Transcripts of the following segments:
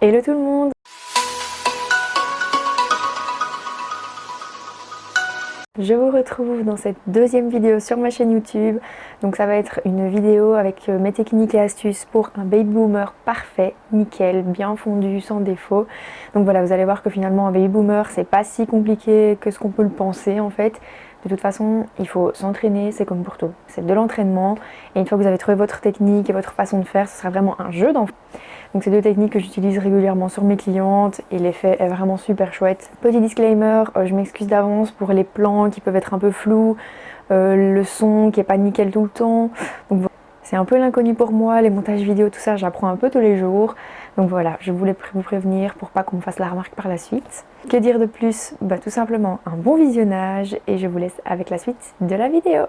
Hello tout le monde! Je vous retrouve dans cette deuxième vidéo sur ma chaîne YouTube. Donc ça va être une vidéo avec mes techniques et astuces pour un baby boomer parfait, nickel, bien fondu, sans défaut. Donc voilà, vous allez voir que finalement un baby boomer c'est pas si compliqué que ce qu'on peut le penser en fait. De toute façon, il faut s'entraîner, c'est comme pour tout. C'est de l'entraînement et une fois que vous avez trouvé votre technique et votre façon de faire, ce sera vraiment un jeu d'enfant. Donc c'est deux techniques que j'utilise régulièrement sur mes clientes et l'effet est vraiment super chouette. Petit disclaimer, je m'excuse d'avance pour les plans qui peuvent être un peu flous, le son qui est pas nickel tout le temps. Donc c'est un peu l'inconnu pour moi, les montages vidéo, tout ça, j'apprends un peu tous les jours. Donc voilà, je voulais vous prévenir pour pas qu'on me fasse la remarque par la suite. Que dire de plus? Tout simplement un bon visionnage et je vous laisse avec la suite de la vidéo.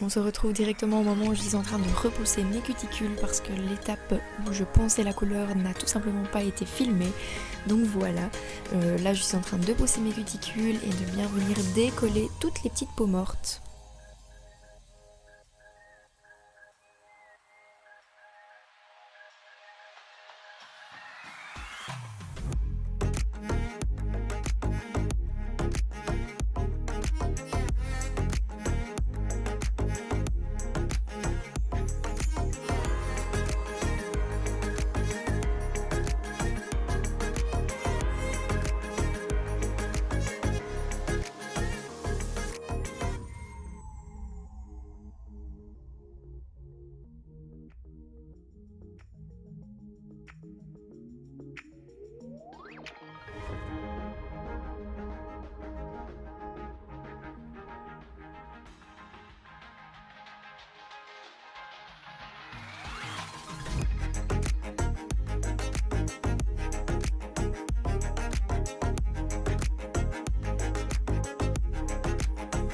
On se retrouve directement au moment où je suis en train de repousser mes cuticules parce que l'étape où je ponçais la couleur n'a tout simplement pas été filmée. Donc voilà, là je suis en train de pousser mes cuticules et de bien venir décoller toutes les petites peaux mortes.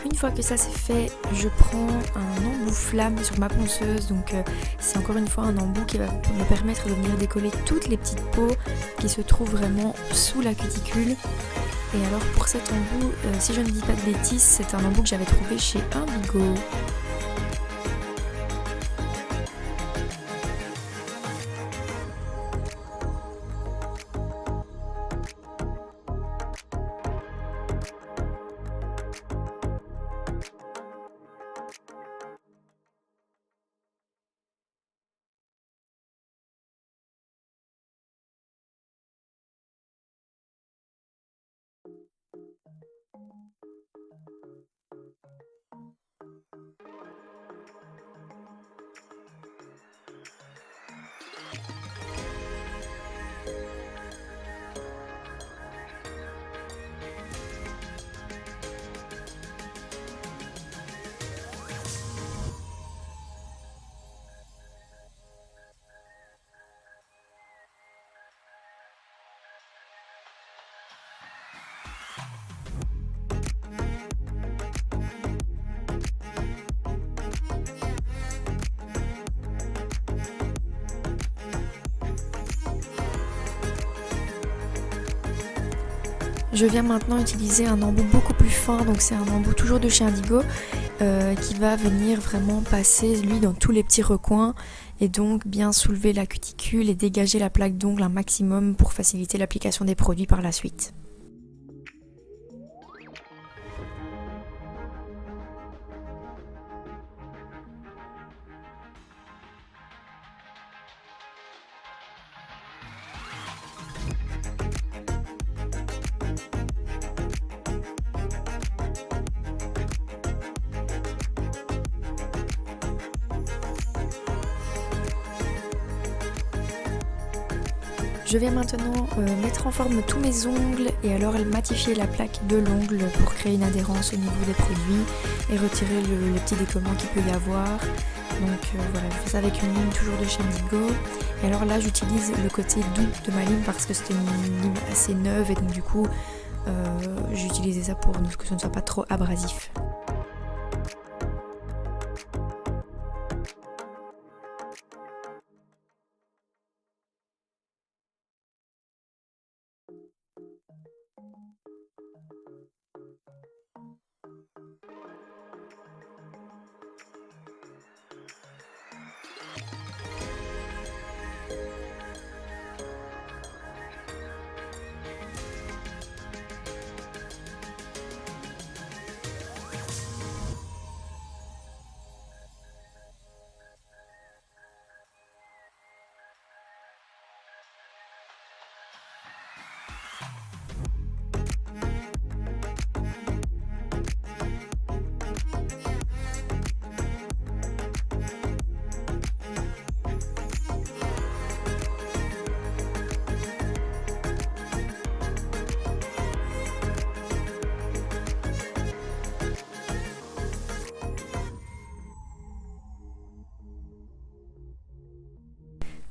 Une fois que ça c'est fait, je prends un embout flamme sur ma ponceuse, donc c'est encore une fois un embout qui va me permettre de venir décoller toutes les petites peaux qui se trouvent vraiment sous la cuticule. Et alors pour cet embout, si je ne dis pas de bêtises, c'est un embout que j'avais trouvé chez Indigo. Je viens maintenant utiliser un embout beaucoup plus fin, donc c'est un embout toujours de chez Indigo qui va venir vraiment passer lui dans tous les petits recoins et donc bien soulever la cuticule et dégager la plaque d'ongle un maximum pour faciliter l'application des produits par la suite. Je vais maintenant mettre en forme tous mes ongles et alors matifier la plaque de l'ongle pour créer une adhérence au niveau des produits et retirer le petit décollement qu'il peut y avoir. Donc voilà, je fais ça avec une lime toujours de chez Indigo. Et alors là j'utilise le côté doux de ma lime parce que c'était une lime assez neuve et donc du coup j'ai utilisé ça pour que ce ne soit pas trop abrasif.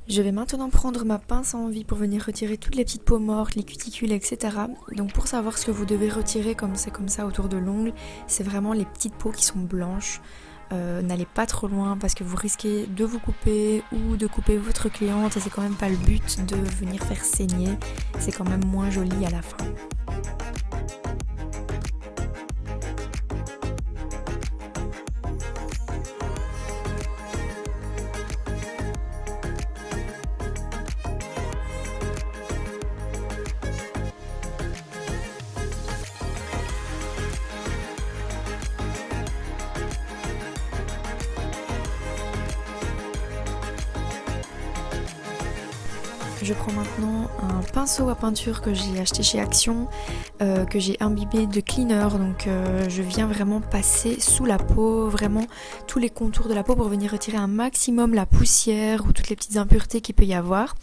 Je vais maintenant prendre ma pince à envie pour venir retirer toutes les petites peaux mortes, les cuticules, etc. Donc pour savoir ce que vous devez retirer comme c'est comme ça autour de l'ongle, c'est vraiment les petites peaux qui sont blanches. N'allez pas trop loin parce que vous risquez de vous couper ou de couper votre cliente et c'est quand même pas le but de venir faire saigner, c'est quand même moins joli à la fin. Je prends maintenant un pinceau à peinture que j'ai acheté chez Action, que j'ai imbibé de cleaner, donc je viens vraiment passer sous la peau, vraiment tous les contours de la peau pour venir retirer un maximum la poussière ou toutes les petites impuretés qu'il peut y avoir.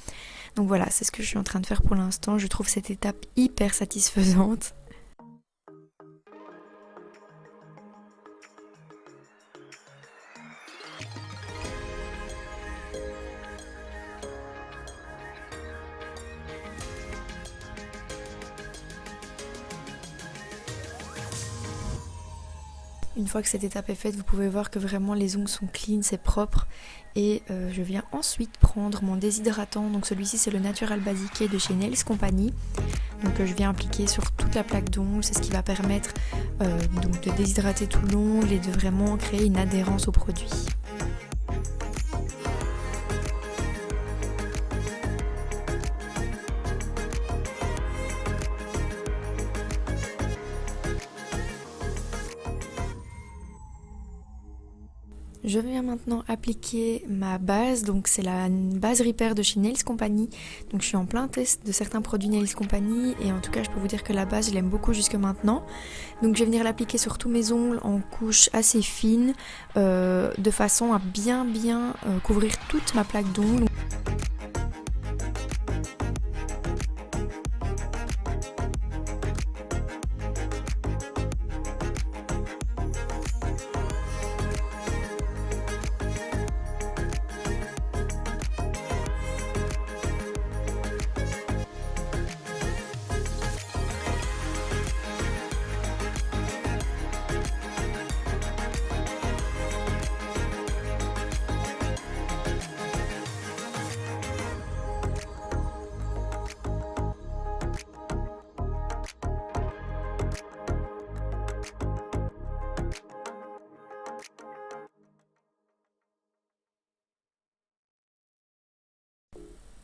Donc voilà, c'est ce que je suis en train de faire pour l'instant, je trouve cette étape hyper satisfaisante. Une fois que cette étape est faite, vous pouvez voir que vraiment les ongles sont clean, c'est propre. Et je viens ensuite prendre mon déshydratant. Donc celui-ci c'est le Natural Basique de chez Nails Company. Donc je viens appliquer sur toute la plaque d'ongles. C'est ce qui va permettre donc de déshydrater tout l'ongle et de vraiment créer une adhérence au produit. Je viens maintenant appliquer ma base, donc c'est la base Repair de chez Nails Company. Donc je suis en plein test de certains produits Nails Company et en tout cas je peux vous dire que la base je l'aime beaucoup jusque maintenant. Donc je vais venir l'appliquer sur tous mes ongles en couche assez fine de façon à bien couvrir toute ma plaque d'ongles.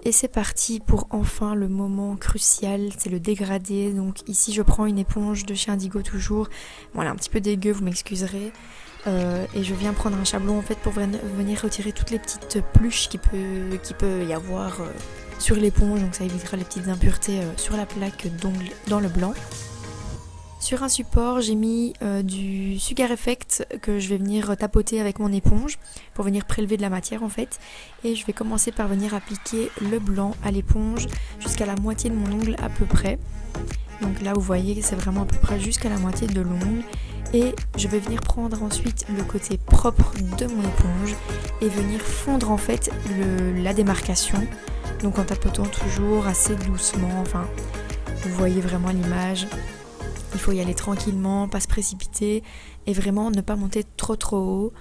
Et c'est parti pour enfin le moment crucial, c'est le dégradé. Donc ici je prends une éponge de chez Indigo toujours. Bon, elle est un petit peu dégueu, vous m'excuserez. Et je viens prendre un chablon en fait pour venir retirer toutes les petites pluches qui peut y avoir sur l'éponge. Donc ça évitera les petites impuretés sur la plaque d'ongle dans le blanc. Sur un support, j'ai mis du Sugar Effect que je vais venir tapoter avec mon éponge pour venir prélever de la matière en fait. Et je vais commencer par venir appliquer le blanc à l'éponge jusqu'à la moitié de mon ongle à peu près. Donc là vous voyez c'est vraiment à peu près jusqu'à la moitié de l'ongle. Et je vais venir prendre ensuite le côté propre de mon éponge et venir fondre en fait la démarcation. Donc en tapotant toujours assez doucement, enfin vous voyez vraiment l'image. Il faut y aller tranquillement, pas se précipiter et vraiment ne pas monter trop haut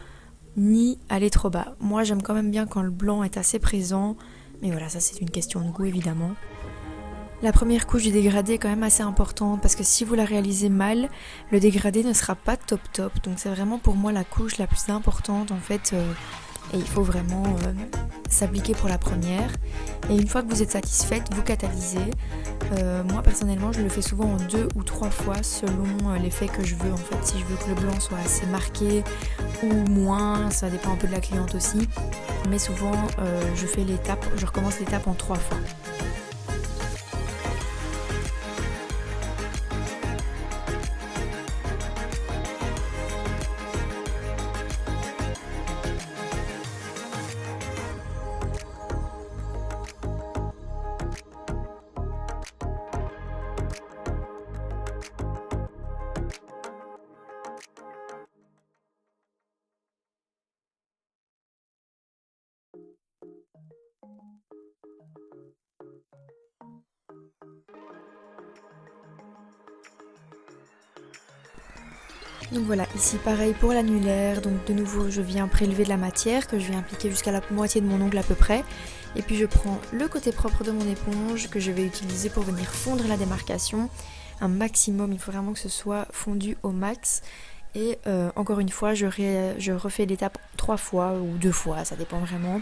ni aller trop bas. Moi j'aime quand même bien quand le blanc est assez présent, mais voilà, ça c'est une question de goût évidemment. La première couche du dégradé est quand même assez importante parce que si vous la réalisez mal, le dégradé ne sera pas top. Donc c'est vraiment pour moi la couche la plus importante en fait. Et il faut vraiment s'appliquer pour la première. Et une fois que vous êtes satisfaite, vous catalysez. Moi personnellement je le fais souvent en 2 ou 3 fois selon l'effet que je veux en fait. Si je veux que le blanc soit assez marqué ou moins, ça dépend un peu de la cliente aussi. Mais souvent je recommence l'étape en 3 fois. Donc voilà, ici pareil pour l'annulaire, donc de nouveau je viens prélever de la matière que je viens appliquer jusqu'à la moitié de mon ongle à peu près. Et puis je prends le côté propre de mon éponge que je vais utiliser pour venir fondre la démarcation. Un maximum, il faut vraiment que ce soit fondu au max. Et encore une fois, je refais l'étape 3 fois ou 2 fois, ça dépend vraiment.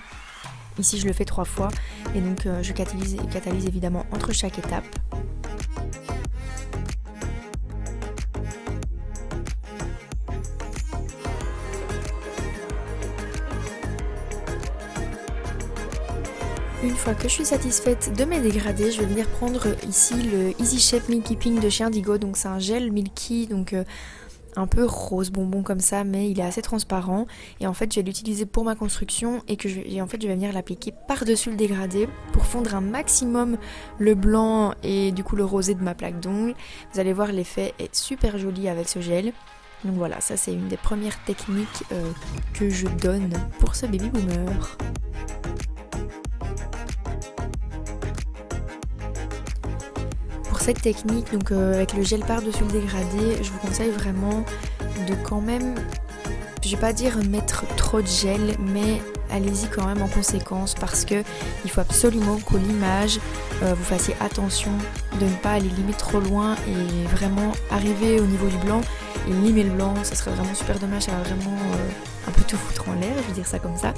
Ici je le fais 3 fois et donc je catalyse évidemment entre chaque étape. Une fois que je suis satisfaite de mes dégradés, je vais venir prendre ici le Easy Shape Milky Pink de chez Indigo. Donc c'est un gel milky, donc un peu rose bonbon comme ça, mais il est assez transparent. Et en fait je vais l'utiliser pour ma construction et en fait je vais venir l'appliquer par-dessus le dégradé pour fondre un maximum le blanc et du coup le rosé de ma plaque d'ongles. Vous allez voir, l'effet est super joli avec ce gel. Donc voilà, ça c'est une des premières techniques que je donne pour ce baby boomer. Pour cette technique, donc avec le gel par-dessus le dégradé, je vous conseille vraiment de quand même, je vais pas dire mettre trop de gel, mais allez-y quand même en conséquence parce que il faut absolument qu'au limage, vous fassiez attention de ne pas aller limite trop loin et vraiment arriver au niveau du blanc et limer le blanc, ça serait vraiment super dommage, ça va vraiment un peu tout foutre en l'air, je veux dire ça comme ça.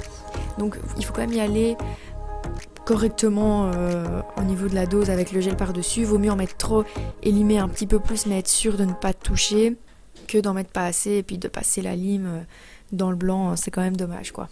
Donc il faut quand même y aller correctement au niveau de la dose avec le gel par-dessus. Vaut mieux en mettre trop et limer un petit peu plus, mais être sûr de ne pas toucher que d'en mettre pas assez et puis de passer la lime dans le blanc, c'est quand même dommage quoi.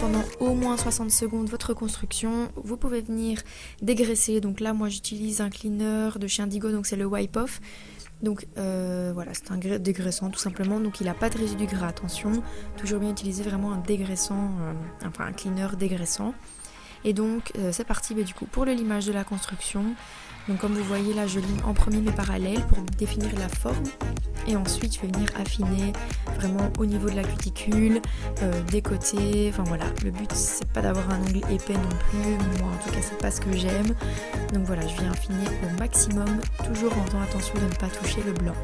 Pendant au moins 60 secondes votre construction, vous pouvez venir dégraisser. Donc là moi j'utilise un cleaner de chez Indigo, donc c'est le Wipe Off. Donc voilà, c'est un dégraissant tout simplement, donc il n'a pas de résidu gras, attention, toujours bien utiliser vraiment un dégraissant, enfin un cleaner dégraissant. Et donc c'est parti du coup pour le limage de la construction. Donc comme vous voyez là, je lime en premier mes parallèles pour définir la forme. Et ensuite je vais venir affiner vraiment au niveau de la cuticule, des côtés, enfin voilà. Le but c'est pas d'avoir un ongle épais non plus, moi en tout cas c'est pas ce que j'aime. Donc voilà, je viens affiner au maximum, toujours en faisant attention de ne pas toucher le blanc.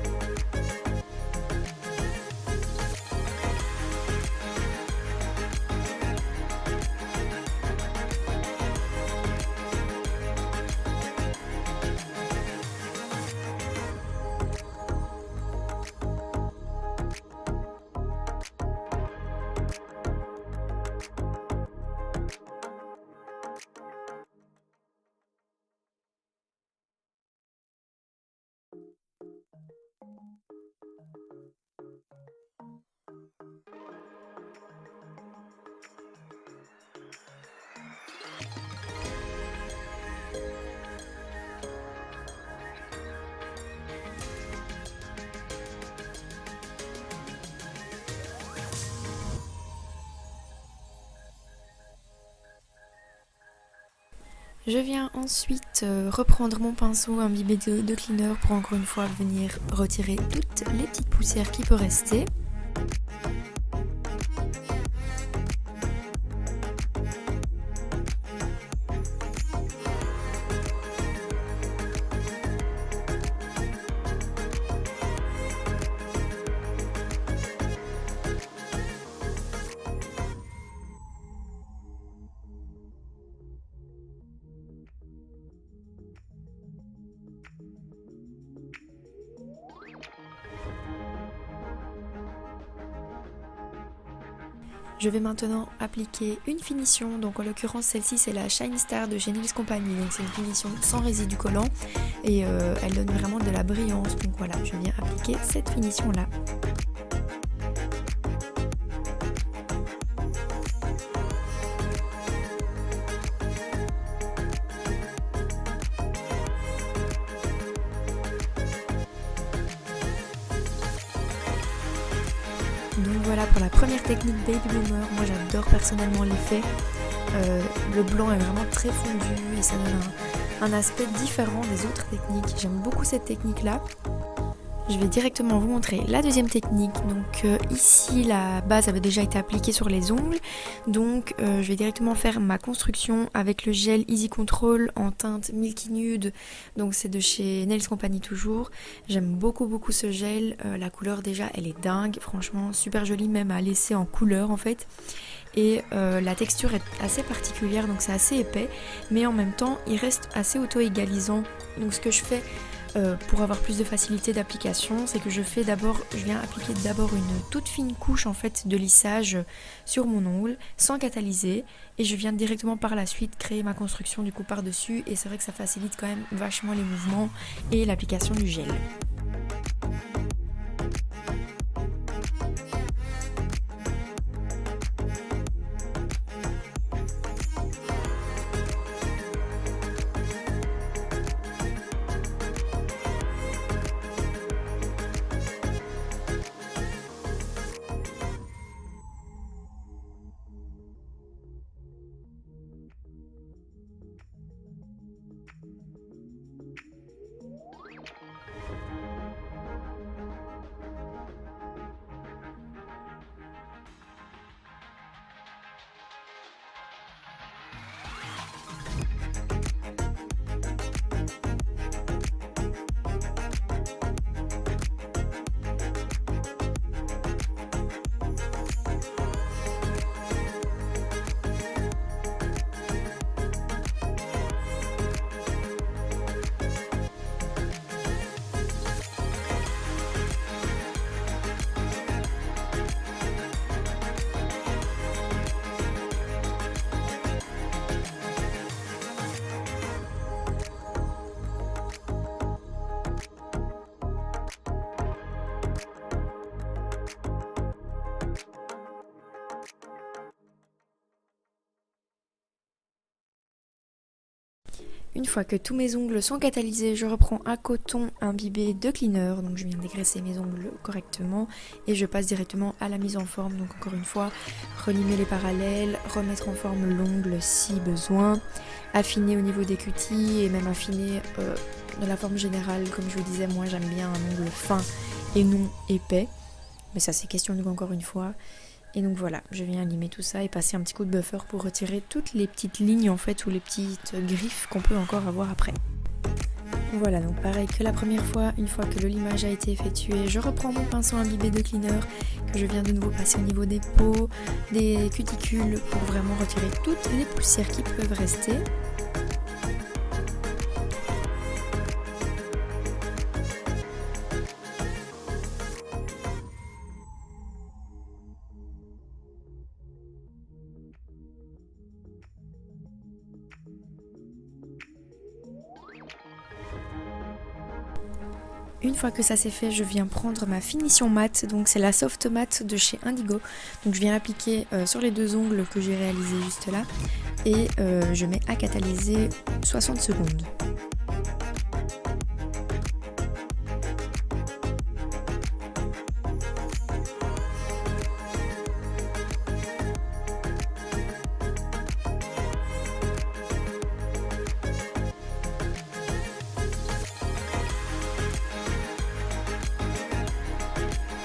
Je viens ensuite reprendre mon pinceau imbibé de cleaner pour encore une fois venir retirer toutes les petites poussières qui peuvent rester. Je vais maintenant appliquer une finition, donc en l'occurrence celle-ci c'est la Shine Star de chez Nails Company, donc c'est une finition sans résidu collant et elle donne vraiment de la brillance, donc voilà, je viens appliquer cette finition là. Donc voilà pour la première technique Baby Bloomer, moi j'adore personnellement l'effet. Le blanc est vraiment très fondu et ça donne un aspect différent des autres techniques. J'aime beaucoup cette technique là. Je vais directement vous montrer la deuxième technique. Donc ici la base avait déjà été appliquée sur les ongles. Donc je vais directement faire ma construction avec le gel Easy Control en teinte Milky Nude. Donc c'est de chez Nails Company toujours. J'aime beaucoup ce gel. La couleur déjà elle est dingue. Franchement super jolie même à laisser en couleur en fait. Et la texture est assez particulière donc c'est assez épais. Mais en même temps il reste assez auto-égalisant. Donc ce que je fais pour avoir plus de facilité d'application, c'est que je viens appliquer d'abord une toute fine couche en fait de lissage sur mon ongle sans catalyser et je viens directement par la suite créer ma construction du coup par dessus et c'est vrai que ça facilite quand même vachement les mouvements et l'application du gel. Une fois que tous mes ongles sont catalysés, je reprends un coton imbibé de cleaner, donc je viens dégraisser mes ongles correctement et je passe directement à la mise en forme. Donc encore une fois, relimer les parallèles, remettre en forme l'ongle si besoin, affiner au niveau des cutis et même affiner de la forme générale. Comme je vous disais, moi j'aime bien un ongle fin et non épais, mais ça c'est question de encore une fois. Et donc voilà, je viens limer tout ça et passer un petit coup de buffer pour retirer toutes les petites lignes en fait ou les petites griffes qu'on peut encore avoir après. Voilà, donc pareil que la première fois, une fois que le limage a été effectué, je reprends mon pinceau imbibé de cleaner que je viens de nouveau passer au niveau des peaux, des cuticules pour vraiment retirer toutes les poussières qui peuvent rester. Une fois que ça c'est fait, je viens prendre ma finition mat, donc c'est la soft mat de chez Indigo. Donc je viens l'appliquer sur les deux ongles que j'ai réalisés juste là et je mets à catalyser 60 secondes.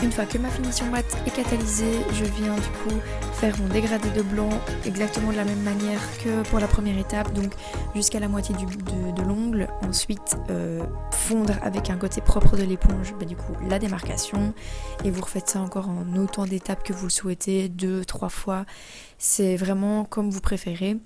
Une fois que ma finition mat est catalysée, je viens du coup faire mon dégradé de blanc exactement de la même manière que pour la première étape, donc jusqu'à la moitié de l'ongle. Ensuite fondre avec un côté propre de l'éponge, du coup la démarcation, et vous refaites ça encore en autant d'étapes que vous le souhaitez, 2-3 fois, c'est vraiment comme vous préférez.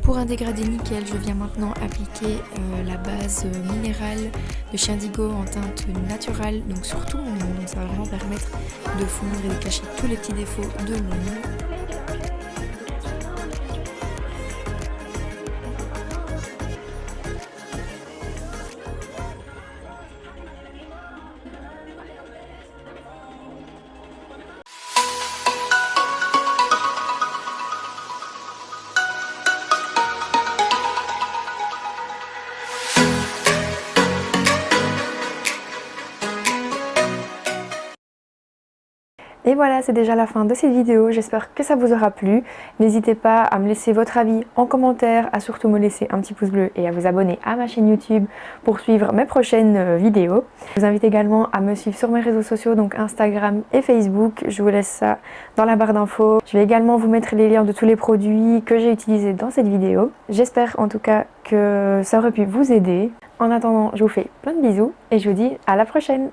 Pour un dégradé nickel, je viens maintenant appliquer la base minérale de chez Indigo en teinte naturelle, donc sur tout mon ongle. Donc ça va vraiment permettre de fondre et de cacher tous les petits défauts de l'ongle. Et voilà, c'est déjà la fin de cette vidéo, j'espère que ça vous aura plu. N'hésitez pas à me laisser votre avis en commentaire, à surtout me laisser un petit pouce bleu et à vous abonner à ma chaîne YouTube pour suivre mes prochaines vidéos. Je vous invite également à me suivre sur mes réseaux sociaux, donc Instagram et Facebook. Je vous laisse ça dans la barre d'infos. Je vais également vous mettre les liens de tous les produits que j'ai utilisés dans cette vidéo. J'espère en tout cas que ça aurait pu vous aider. En attendant, je vous fais plein de bisous et je vous dis à la prochaine.